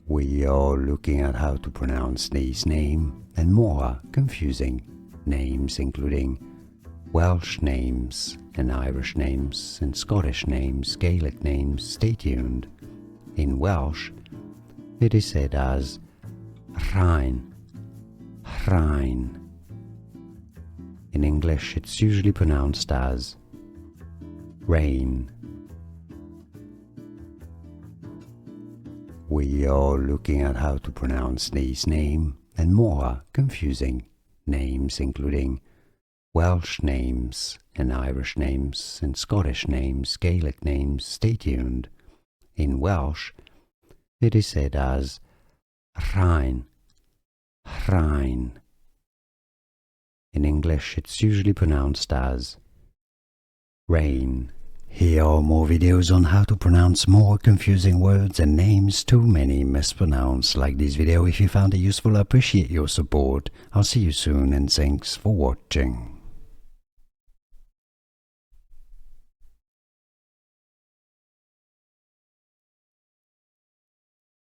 We are looking at how to pronounce these names and more confusing names, including Welsh names and Irish names and Scottish names, Gaelic names. Stay tuned. In Welsh, it is said as Rhain, Rhain. In English, it's usually pronounced as Rhain. We are looking at how to pronounce these names and more confusing names, including Welsh names and Irish names and Scottish names, Gaelic names. Stay tuned. In Welsh, it is said as Rhain, Rhain. In English, it's usually pronounced as Rhain. Here are more videos on how to pronounce more confusing words and names too many mispronounced. Like this video if you found it useful. I appreciate your support. I'll see you soon and thanks for watching.